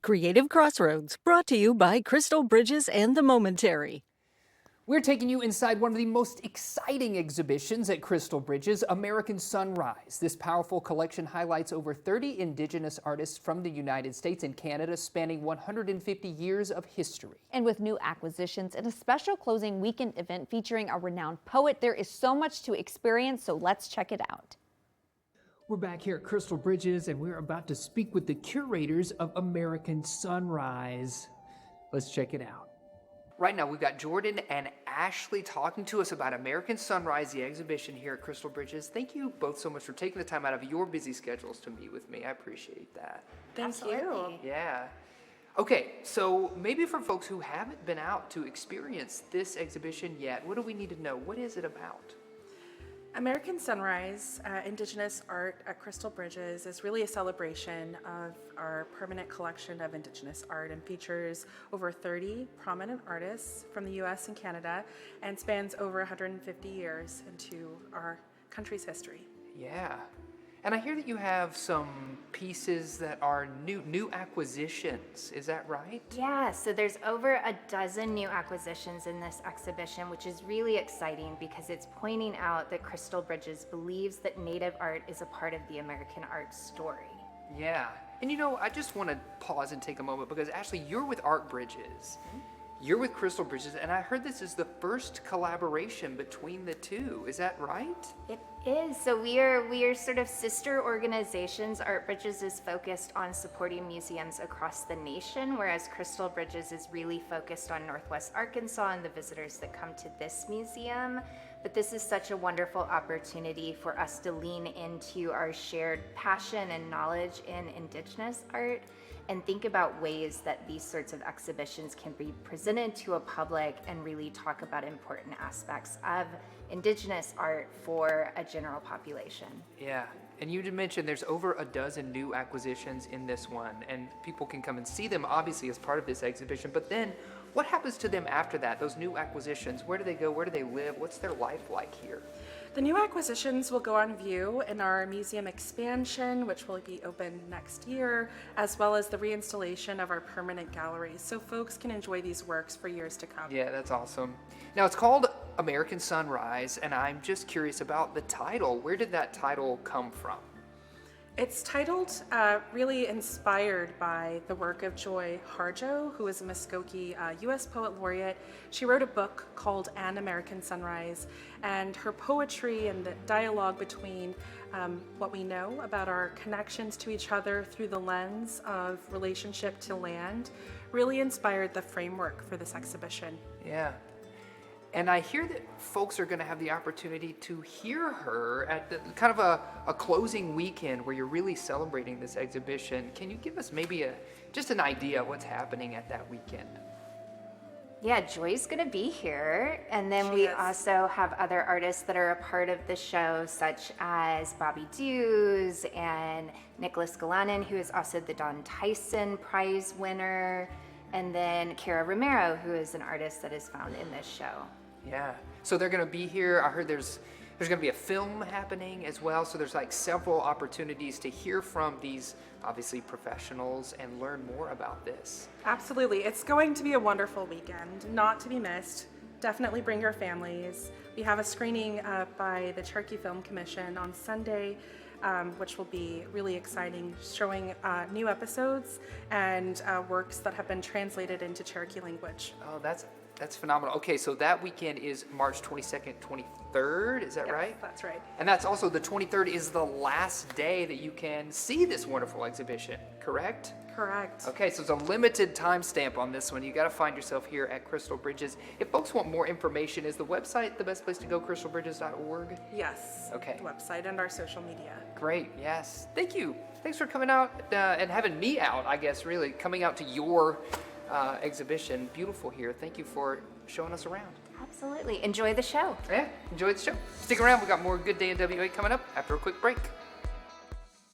Creative Crossroads, brought to you by Crystal Bridges and the Momentary. We're taking you inside one of the most exciting exhibitions at Crystal Bridges, American Sunrise. This powerful collection highlights over 30 indigenous artists from the United States and Canada, spanning 150 years of history. And with new acquisitions and a special closing weekend event featuring a renowned poet, there is so much to experience, so let's check it out. We're back here at Crystal Bridges, and we're about to speak with the curators of American Sunrise. Let's check it out. Right now, we've got Jordan and Ashley talking to us about American Sunrise, the exhibition here at Crystal Bridges. Thank you both so much for taking the time out of your busy schedules to meet with me. I appreciate that. Thank you. Yeah. Okay, so maybe for folks who haven't been out to experience this exhibition yet, what do we need to know? What is it about? American Sunrise, Indigenous art at Crystal Bridges, is really a celebration of our permanent collection of Indigenous art and features over 30 prominent artists from the US and Canada and spans over 150 years into our country's history. Yeah. And I hear that you have some pieces that are new acquisitions. Is that right? Yeah, so there's over a dozen new acquisitions in this exhibition, which is really exciting because it's pointing out that Crystal Bridges believes that Native art is a part of the American art story. Yeah. And you know, I just want to pause and take a moment because Ashley, you're with Art Bridges. You're with Crystal Bridges, and I heard this is the first collaboration between the two. Is that right? It is. So we are sort of sister organizations. Art Bridges is focused on supporting museums across the nation, whereas Crystal Bridges is really focused on Northwest Arkansas and the visitors that come to this museum. But this is such a wonderful opportunity for us to lean into our shared passion and knowledge in Indigenous art and think about ways that these sorts of exhibitions can be presented to a public and really talk about important aspects of Indigenous art for a general population. Yeah. And you did mention there's over a dozen new acquisitions in this one, and people can come and see them obviously as part of this exhibition, but then what happens to them after that, those new acquisitions? Where do they go? Where do they live? What's their life like here? The new acquisitions will go on view in our museum expansion, which will be open next year, as well as the reinstallation of our permanent galleries, so folks can enjoy these works for years to come. Yeah, that's awesome. Now, it's called American Sunrise, and I'm just curious about the title. Where did that title come from? It's titled, really inspired by the work of Joy Harjo, who is a Muskogee U.S. Poet Laureate. She wrote a book called An American Sunrise, and her poetry and the dialogue between what we know about our connections to each other through the lens of relationship to land really inspired the framework for this exhibition. Yeah. And I hear that folks are going to have the opportunity to hear her at kind of a closing weekend where you're really celebrating this exhibition. Can you give us maybe just an idea of what's happening at that weekend? Yeah, Joy's going to be here. And then we also have other artists that are a part of the show, such as Bobby Dews and Nicholas Galanin, who is also the Don Tyson Prize winner. And then Kara Romero, who is an artist that is found in this show. Yeah. So they're going to be here. I heard there's going to be a film happening as well. So there's like several opportunities to hear from these obviously professionals and learn more about this. Absolutely. It's going to be a wonderful weekend, not to be missed. Definitely bring your families. We have a screening by the Cherokee Film Commission on Sunday, which will be really exciting, showing new episodes and works that have been translated into Cherokee language. Oh, that's phenomenal. Okay, so that weekend is March 22nd, 23rd, is that right? That's right. And that's also the 23rd is the last day that you can see this wonderful exhibition, correct? Correct. Okay, so it's a limited timestamp on this one. You got to find yourself here at Crystal Bridges. If folks want more information, is the website the best place to go, crystalbridges.org? Yes. Okay. The website and our social media. Great, yes. Thank you. Thanks for coming out and having me out, I guess, really, coming out to your exhibition. Beautiful here. Thank you for showing us around. Absolutely. Enjoy the show. Yeah, enjoy the show. Stick around. We got more Good Day in WA coming up after a quick break.